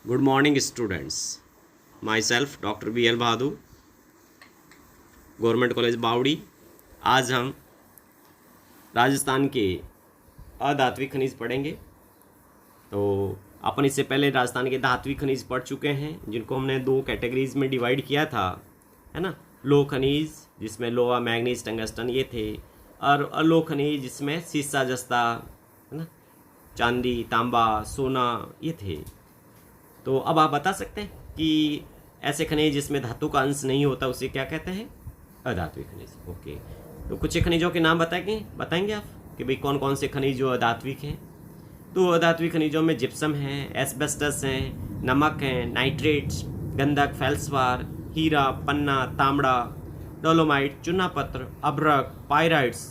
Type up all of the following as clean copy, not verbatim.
Good morning students. Myself doctor B L Bahadur, government college Baori. आज हम राजस्थान के अधात्विक खनिज पढ़ेंगे। तो अपन इससे पहले राजस्थान के धात्विक खनिज पढ़ चुके हैं, जिनको हमने दो कैटेगरीज में डिवाइड किया था, है ना। लोह खनिज जिसमें लोहा, मैग्नीज, टंगस्टन ये थे, और अलोह खनिज जिसमें सीसा, जस्ता, है ना, चांदी, तांबा, सोना ये थे। तो अब आप बता सकते हैं कि ऐसे खनिज जिसमें धातु का अंश नहीं होता उसे क्या कहते हैं? अधात्विक खनिज। ओके, तो कुछ खनिजों के नाम बताएंगे आप कि भाई कौन कौन से खनिज जो अधात्विक हैं। तो अधात्विक खनिजों में जिप्सम है, एस्बेस्टस है, नमक है, नाइट्रेट्स, गंधक, फेल्सवार, हीरा, पन्ना, तांबड़ा, डोलोमाइट, चूना पत्थर, अभ्रक, पायराइट्स,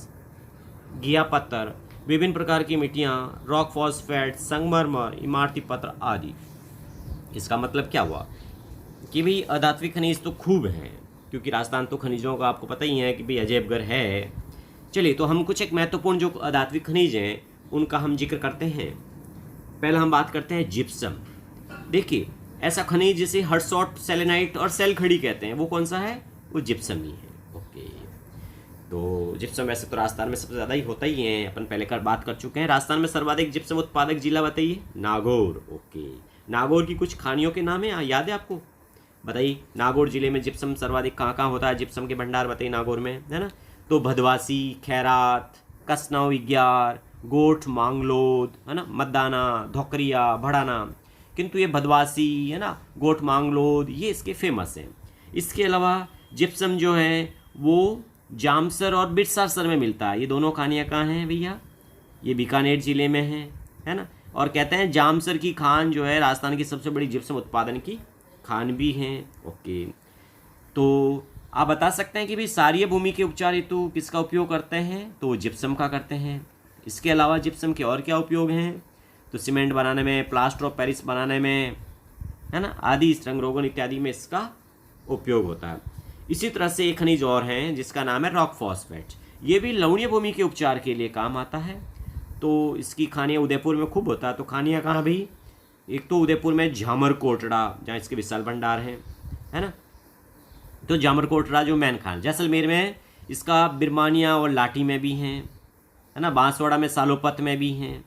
घिया पत्थर, विभिन्न प्रकार की मिट्टियाँ, रॉक फॉस्फेट, संगमरमर, इमारती पत्थर आदि। इसका मतलब क्या हुआ कि भाई अधात्विक खनिज तो खूब हैं, क्योंकि राजस्थान तो खनिजों का आपको पता ही है कि भाई अजैबघर है। चलिए, तो हम कुछ एक महत्वपूर्ण जो अधात्विक खनिज हैं उनका हम जिक्र करते हैं। पहले हम बात करते हैं जिप्सम। देखिए, ऐसा खनिज जिसे हर्सॉट, सेलेनाइट और सेल खड़ी कहते हैं, वो कौन सा है? वो जिप्सम ही है। ओके, तो जिप्सम वैसे तो राजस्थान में सबसे ज़्यादा ही होता ही है, अपन पहले बात कर चुके हैं। राजस्थान में सर्वाधिक जिप्सम उत्पादक जिला बताइए? नागौर। ओके, नागौर की कुछ खानियों के नाम है, याद है आपको? बताइए, नागौर जिले में जिप्सम सर्वाधिक कहाँ कहाँ होता है? जिप्सम के भंडार बताइए नागौर में, है ना। तो भदवासी, खैरात, कसनाव, विग्यार, गोठ, मांगलोद, है ना, मद्दाना, धोकरिया, भड़ाना। किंतु ये भदवासी, है ना, गोठ, मांगलोद, ये इसके फेमस हैं। इसके अलावा जिप्सम जो है वो जामसर और बिरसासर में मिलता है। ये दोनों खानियाँ कहाँ हैं भैया? ये बीकानेर जिले में है ना। और कहते हैं जामसर की खान जो है राजस्थान की सबसे बड़ी जिप्सम उत्पादन की खान भी हैं। ओके, तो आप बता सकते हैं कि भाई सारीय भूमि के उपचार हेतु किसका उपयोग करते हैं? तो जिप्सम का करते हैं। इसके अलावा जिप्सम के और क्या उपयोग हैं? तो सीमेंट बनाने में, प्लास्टर ऑफ पेरिस बनाने में, है ना, आदि रंग रोगन इत्यादि में इसका उपयोग होता है। इसी तरह से एक खनिज और है जिसका नाम है रॉक फॉस्फेट। ये भी लवणीय भूमि के उपचार के लिए काम आता है। तो इसकी खानियाँ उदयपुर में खूब होता है। तो खानियाँ कहाँ भी? एक तो उदयपुर में झामर कोटड़ा, जहाँ इसके विशाल भंडार हैं, है ना। तो झामर कोटड़ा जो मैन खान, जैसलमेर में इसका बिरमानिया और लाठी में भी हैं, है ना। बांसवाड़ा में सालोपत में भी हैं,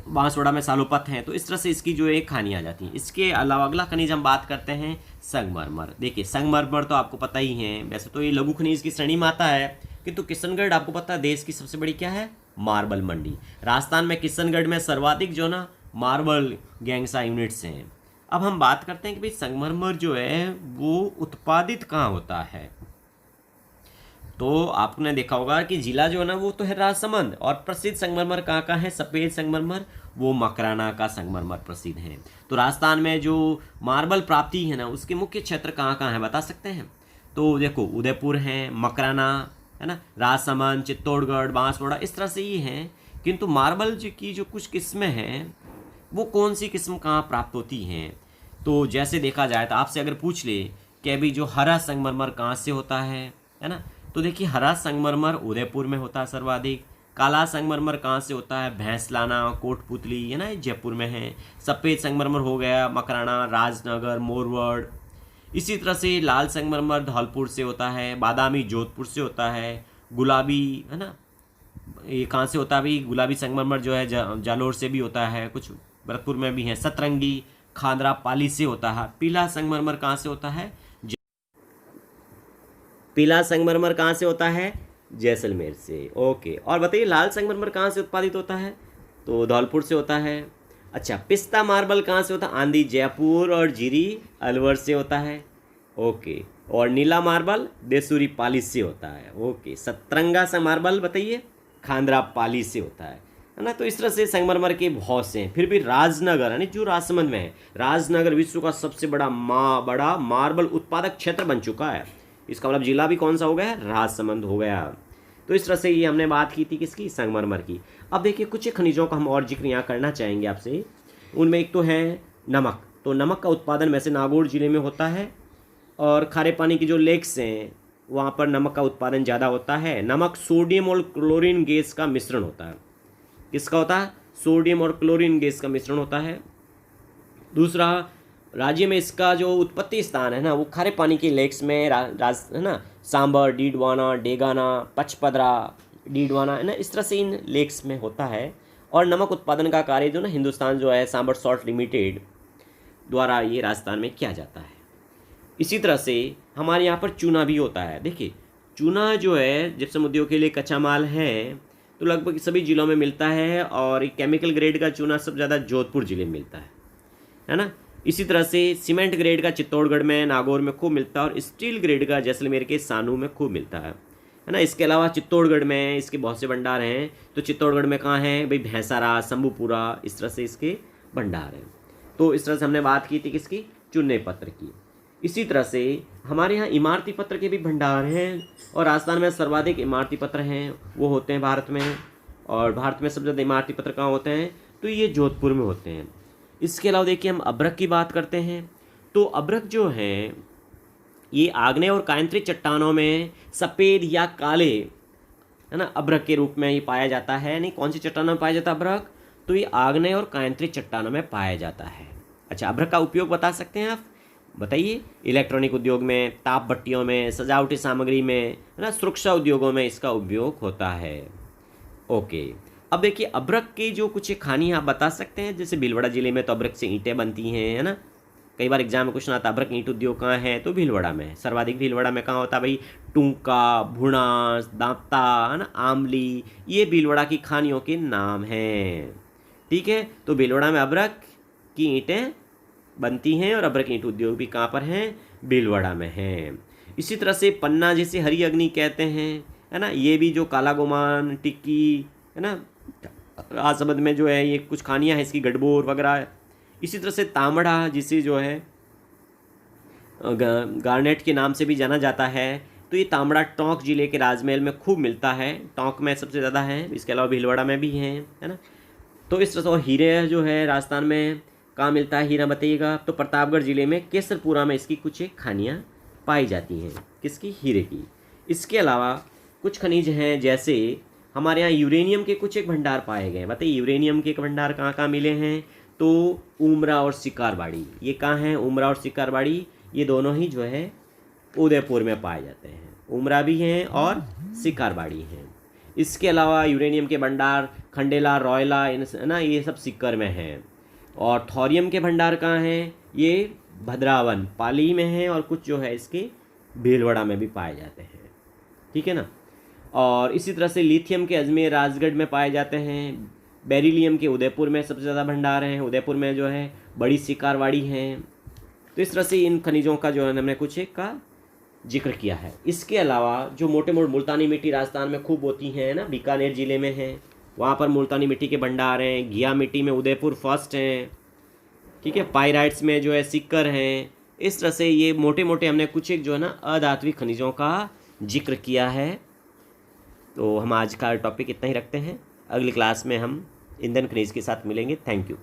बांसवाड़ा में सालोपत हैं। तो इस तरह से इसकी जो एक खानियाँ आ जाती हैं। इसके अलावा अगला खनिज हम बात करते हैं संगमरमर। देखिए, संगमरमर तो आपको पता ही है, वैसे तो ये लघु खनिज की श्रेणी में आता है, किंतु किशनगढ़ आपको पता है देश की सबसे बड़ी क्या है? मार्बल मंडी। राजस्थान में किशनगढ़ में सर्वाधिक जो ना मार्बल गैंगसा यूनिट्स हैं। अब हम बात करते हैं कि भाई संगमरमर जो है वो उत्पादित कहाँ होता है। तो आपने देखा होगा कि जिला जो है ना वो तो है राजसमंद, और प्रसिद्ध संगमरमर कहाँ का है? सफ़ेद संगमरमर, वो मकराना का संगमरमर प्रसिद्ध है। तो राजस्थान में जो मार्बल प्राप्ति है ना उसके मुख्य क्षेत्र कहाँ कहाँ है बता सकते हैं? तो देखो, उदयपुर है, मकराना, है ना, राजसमंद, चित्तौड़गढ़, बांसवाड़ा, इस तरह से ही हैं। किंतु मार्बल की जो कुछ किस्में हैं वो कौन सी किस्म कहाँ प्राप्त होती हैं? तो जैसे देखा जाए तो आपसे अगर पूछ ले कि अभी जो हरा संगमरमर कहाँ से होता है ना, तो देखिए हरा संगमरमर उदयपुर में होता है सर्वाधिक। काला संगमरमर कहाँ से होता है? भैंसलाना, कोटपुतली, है ना, जयपुर में है। सफ़ेद संगमरमर हो गया मकराना, राजनगर, मोरवड़। इसी तरह से लाल संगमरमर धौलपुर से होता है, बादामी जोधपुर से होता है, गुलाबी, है ना, ये कहाँ से होता है भाई? गुलाबी संगमरमर जो है जालोर से भी होता है, कुछ भरतपुर में भी है। सतरंगी, खांदरा, पाली से होता है। पीला संगमरमर कहाँ से होता है? पीला संगमरमर कहाँ से होता है? जैसलमेर से। ओके, और बताइए लाल संगमरमर कहाँ से उत्पादित होता है? तो धौलपुर से होता है। अच्छा, पिस्ता मार्बल कहाँ से होता है? आंधी, जयपुर, और जीरी, अलवर से होता है। ओके, और नीला मार्बल देसूरी, पाली से होता है। ओके, सतरंगा सा मार्बल बताइए? खांदरा, पाली से होता है ना। तो इस तरह से संगमरमर के बहुत से हैं। फिर भी राजनगर, यानी जो राजसमंद में है, राजनगर विश्व का सबसे बड़ा मार्बल उत्पादक क्षेत्र बन चुका है। इसका मतलब जिला भी कौन सा हो गया? राजसमंद हो गया। तो इस तरह से ये हमने बात की थी किसकी? संगमरमर की। अब देखिए, कुछ खनिजों का हम और जिक्र यहाँ करना चाहेंगे आपसे। उनमें एक तो है नमक। तो नमक का उत्पादन वैसे नागौर जिले में होता है, और खारे पानी की जो लेक्स हैं वहाँ पर नमक का उत्पादन ज़्यादा होता है। नमक सोडियम और क्लोरीन गैस का मिश्रण होता है। किसका होता है? सोडियम और क्लोरीन गैस का मिश्रण होता है। दूसरा, राज्य में इसका जो उत्पत्ति स्थान है ना वो खारे पानी के लेक्स में है ना, सांबर, डीडवाना, डेगाना, पचपदरा, डीडवाना है ना, इस तरह से इन लेक्स में होता है। और नमक उत्पादन का कार्य जो ना हिंदुस्तान जो है सांबर सॉल्ट लिमिटेड द्वारा ये राजस्थान में किया जाता है। इसी तरह से हमारे यहाँ पर चूना भी होता है। देखिए, चूना जो है जिप्सम उद्योग के लिए कच्चा माल है तो लगभग सभी जिलों में मिलता है, और एक केमिकल ग्रेड का चूना सबसे ज़्यादा जोधपुर जिले में मिलता है ना। इसी तरह से सीमेंट ग्रेड का चित्तौड़गढ़ में, नागौर में खूब मिलता है, और स्टील ग्रेड का जैसलमेर के सानू में खूब मिलता है ना। इसके अलावा चित्तौड़गढ़ में इसके बहुत से भंडार हैं। तो चित्तौड़गढ़ में कहाँ हैं भाई, भैंसारा, शंभूपुरा, इस तरह से इसके भंडार हैं। तो इस तरह से हमने बात की थी किसकी, चूने पत्र की। इसी तरह से हमारे यहाँ इमारती पत्र के भी भंडार हैं, और राजस्थान में सर्वाधिक इमारती पत्र हैं वो होते हैं भारत में। और भारत में सबसे ज़्यादा इमारती पत्र कहाँ होते हैं, तो ये जोधपुर में होते हैं। इसके अलावा देखिए हम अभ्रक की बात करते हैं। तो अभ्रक जो हैं ये आग्नेय और कायंत्री चट्टानों में सफ़ेद या काले है ना अभ्रक के रूप में ये पाया जाता है। नहीं, कौन सी चट्टानों में पाया जाता है अभ्रक, तो ये आग्नेय और कायंत्री चट्टानों में पाया जाता है। अच्छा, अभ्रक का उपयोग बता सकते हैं आप, बताइए। इलेक्ट्रॉनिक उद्योग में, ताप भट्टियों में, सजावटी सामग्री में, है ना, सुरक्षा उद्योगों में इसका उपयोग होता है। ओके, अब देखिए अभ्रक की जो कुछ खानियाँ आप बता सकते हैं। जैसे भीलवाड़ा जिले में तो अभ्रक से ईंटें बनती हैं, है ना। कई बार एग्जाम में क्वेश्चन आता है अभ्रक ईंट उद्योग कहाँ है, तो भीलवाड़ा में है। सर्वाधिक भीलवाड़ा में कहाँ होता है भाई, टूंका, भुणास, दांता, है ना, आमली, ये भीलवाड़ा की खानियों के नाम हैं। ठीक है, तो भीलवाड़ा में अभ्रक की ईंटें बनती हैं, और अभ्रक ईंट उद्योग भी कहाँ पर हैं, भीलवाड़ा में हैं। इसी तरह से पन्ना, जैसे हरी अग्नि कहते हैं, है ना, ये भी जो काला गुमान, टिक्की, है ना, राजसमंद में जो है ये कुछ खानियाँ हैं इसकी, गढ़बोर वगैरह। इसी तरह से तांबड़ा, जिसे जो है गार्नेट के नाम से भी जाना जाता है, तो ये तांबड़ा टोंक जिले के राजमहल में खूब मिलता है। टोंक में सबसे ज़्यादा है, इसके अलावा भीलवाड़ा में भी हैं, है ना। तो इस तरह से हीरे जो है राजस्थान में कहाँ मिलता है, हीरा बताइएगा। तो प्रतापगढ़ जिले में केसरपुरा में इसकी कुछ एक खानियाँ पाई जाती हैं, किसकी, हीरे की। इसके अलावा कुछ खनिज हैं, जैसे हमारे यहाँ यूरेनियम के कुछ एक भंडार पाए गए हैं। बताइए यूरेनियम के भंडार कहाँ कहाँ मिले हैं, तो उमरा और सिकारबाड़ी, ये कहाँ हैं, उमरा और सिकारबाड़ी, ये दोनों ही जो है उदयपुर में पाए जाते हैं। उमरा भी हैं और सिकारबाड़ी हैं। इसके अलावा यूरेनियम के भंडार खंडेला, रोयला, है ना, ये सब सिक्कर में हैं। और थोरियम के भंडार कहाँ हैं, ये भद्रावन, पाली में हैं, और कुछ जो है इसके भीलवाड़ा में भी पाए जाते हैं। ठीक है ना। और इसी तरह से लिथियम के अजमेर, राजगढ़ में पाए जाते हैं। बेरिलियम के उदयपुर में सबसे ज़्यादा भंडार हैं, उदयपुर में जो है बड़ी सिकारवाड़ी हैं। तो इस तरह से इन खनिजों का जो है हमने कुछ एक का जिक्र किया है। इसके अलावा जो मोटे मोटे मुल्तानी मिट्टी राजस्थान में खूब होती हैं ना, बीकानेर ज़िले में है, वहाँ पर मुल्तानी मिट्टी के भंडार हैं। घिया मिट्टी में उदयपुर फर्स्ट हैं। ठीक है, पाइराइट्स में जो है सिक्कर हैं। इस तरह से ये मोटे मोटे हमने कुछ एक जो है ना अधात्विक खनिजों का जिक्र किया है। तो हम आज का टॉपिक इतना ही रखते हैं। अगली क्लास में हम ईंधन खनिज के साथ मिलेंगे। Thank you.